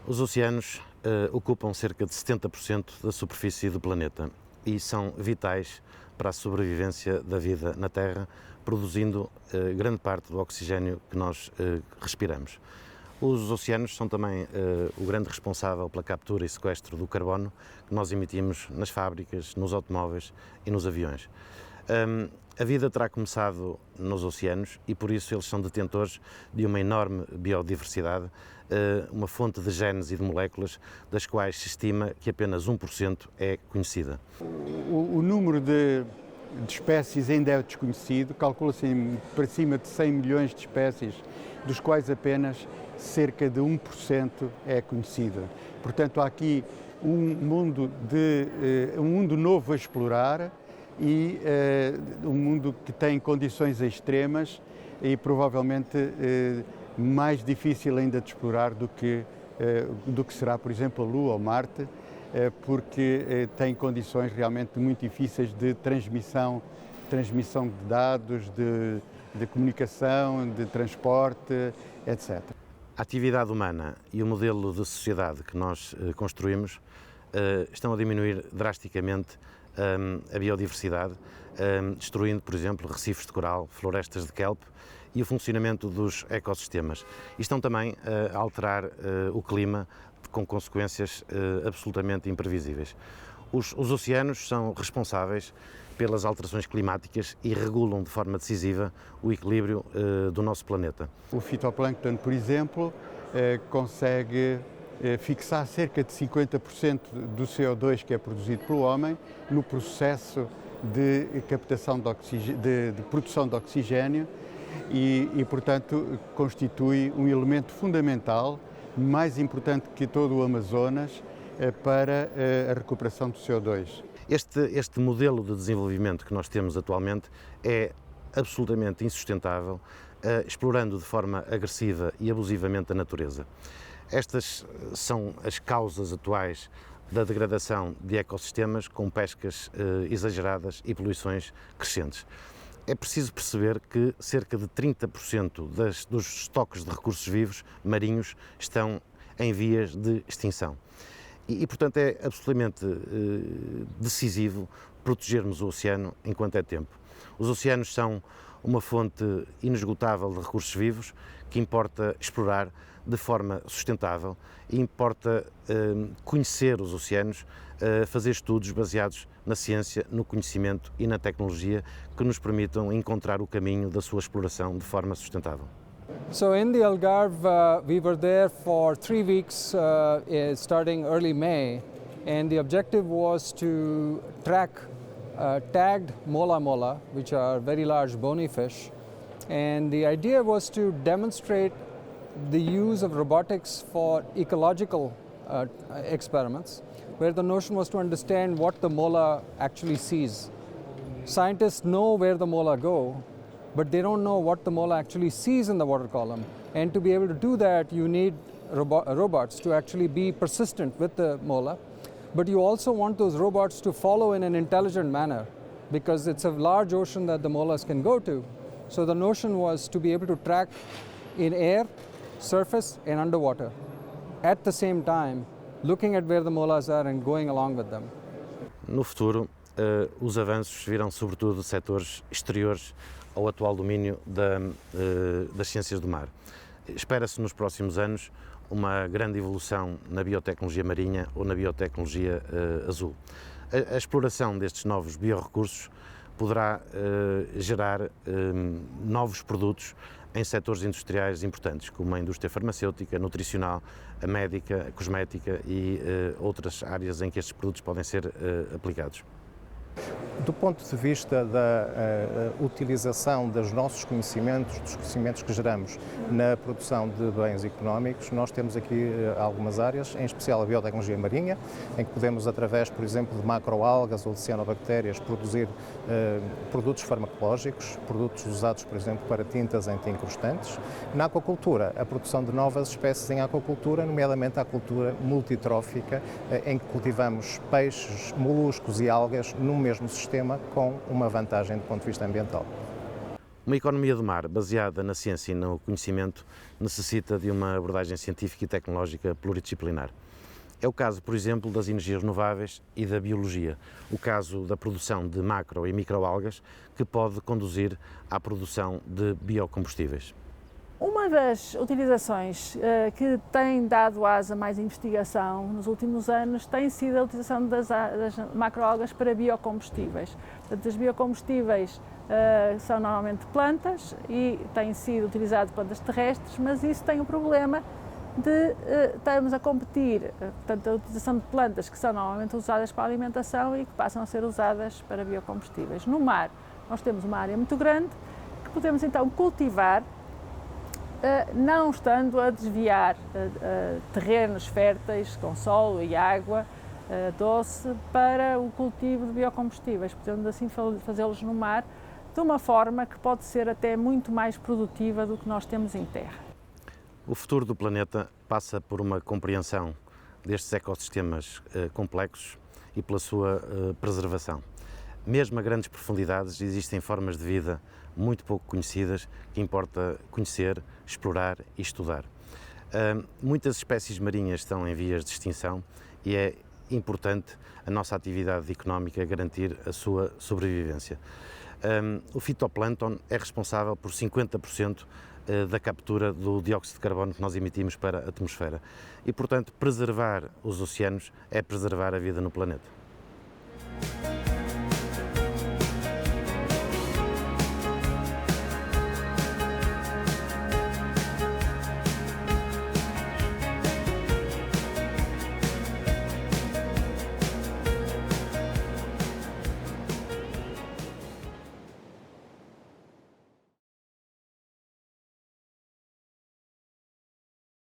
Os oceanos ocupam cerca de 70% da superfície do planeta e são vitais para a sobrevivência da vida na Terra, produzindo grande parte do oxigênio que nós respiramos. Os oceanos são também o grande responsável pela captura e sequestro do carbono que nós emitimos nas fábricas, nos automóveis e nos aviões. A vida terá começado nos oceanos e por isso eles são detentores de uma enorme biodiversidade, uma fonte de genes e de moléculas das quais se estima que apenas 1% é conhecida. O número de espécies ainda é desconhecido, calcula-se para cima de 100 milhões de espécies, dos quais apenas cerca de 1% é conhecida. Portanto, há aqui um mundo novo a explorar e um mundo que tem condições extremas e provavelmente mais difícil ainda de explorar do que será, por exemplo, a Lua ou Marte, porque tem condições realmente muito difíceis de transmissão de dados, de comunicação, de transporte, etc. A atividade humana e o modelo de sociedade que nós construímos estão a diminuir drasticamente a biodiversidade, destruindo, por exemplo, recifes de coral, florestas de kelp e o funcionamento dos ecossistemas. E estão também a alterar o clima com consequências absolutamente imprevisíveis. Os oceanos são responsáveis pelas alterações climáticas e regulam de forma decisiva o equilíbrio do nosso planeta. O fitoplâncton, por exemplo, consegue fixar cerca de 50% do CO2 que é produzido pelo homem no processo de captação de produção de oxigênio e, portanto, constitui um elemento fundamental, mais importante que todo o Amazonas, para a recuperação do CO2. Este modelo de desenvolvimento que nós temos atualmente é absolutamente insustentável, explorando de forma agressiva e abusivamente a natureza. Estas são as causas atuais da degradação de ecossistemas com pescas exageradas e poluições crescentes. É preciso perceber que cerca de 30% dos estoques de recursos vivos marinhos estão em vias de extinção. Portanto, é absolutamente decisivo protegermos o oceano enquanto é tempo. Os oceanos são uma fonte inesgotável de recursos vivos que importa explorar de forma sustentável e importa conhecer os oceanos, fazer estudos baseados na ciência, no conhecimento e na tecnologia que nos permitam encontrar o caminho da sua exploração de forma sustentável. So in the Algarve, we were there for 3 weeks starting early May, and the objective was to track tagged mola, which are very large bony fish, and the idea was to demonstrate the use of robotics for ecological experiments, where the notion was to understand what the mola actually sees. Scientists know where the mola go, but they don't know what the mola actually sees in the water column. And to be able to do that, you need robots to actually be persistent with the mola. But you also want those robots to follow in an intelligent manner, because it's a large ocean that the molas can go to. So the notion was to be able to track in air, surface, and underwater at the same time, looking at where the molas are and going along with them. No futuro, os avanços virão sobretudo de setores exteriores ao atual domínio das ciências do mar. Espera-se nos próximos anos uma grande evolução na biotecnologia marinha ou na biotecnologia azul. A exploração destes novos biorrecursos poderá gerar novos produtos em setores industriais importantes, como a indústria farmacêutica, nutricional, a médica, a cosmética e outras áreas em que estes produtos podem ser aplicados. Do ponto de vista da utilização dos nossos conhecimentos, dos conhecimentos que geramos na produção de bens económicos, nós temos aqui algumas áreas, em especial a biotecnologia marinha, em que podemos, através, por exemplo, de macroalgas ou de cianobactérias, produzir produtos farmacológicos, produtos usados, por exemplo, para tintas anti-incrustantes. Na aquacultura, a produção de novas espécies em aquacultura, nomeadamente a aquacultura multitrófica, em que cultivamos peixes, moluscos e algas no mesmo sistema, com uma vantagem do ponto de vista ambiental. Uma economia do mar baseada na ciência e no conhecimento necessita de uma abordagem científica e tecnológica pluridisciplinar. É o caso, por exemplo, das energias renováveis e da biologia, o caso da produção de macro e microalgas, que pode conduzir à produção de biocombustíveis. Uma das utilizações que tem dado asa a mais investigação nos últimos anos tem sido a utilização das macroalgas para biocombustíveis. Portanto, os biocombustíveis são normalmente plantas e têm sido utilizados plantas terrestres, mas isso tem o problema de estarmos a competir, portanto, a utilização de plantas que são normalmente usadas para a alimentação e que passam a ser usadas para biocombustíveis. No mar, nós temos uma área muito grande que podemos então cultivar, não estando a desviar terrenos férteis com solo e água doce para o cultivo de biocombustíveis, podendo assim fazê-los no mar de uma forma que pode ser até muito mais produtiva do que nós temos em terra. O futuro do planeta passa por uma compreensão destes ecossistemas complexos e pela sua preservação. Mesmo a grandes profundidades existem formas de vida muito pouco conhecidas que importa conhecer, explorar e estudar. Muitas espécies marinhas estão em vias de extinção e é importante a nossa atividade económica garantir a sua sobrevivência. O fitoplâncton é responsável por 50% da captura do dióxido de carbono que nós emitimos para a atmosfera e, portanto, preservar os oceanos é preservar a vida no planeta.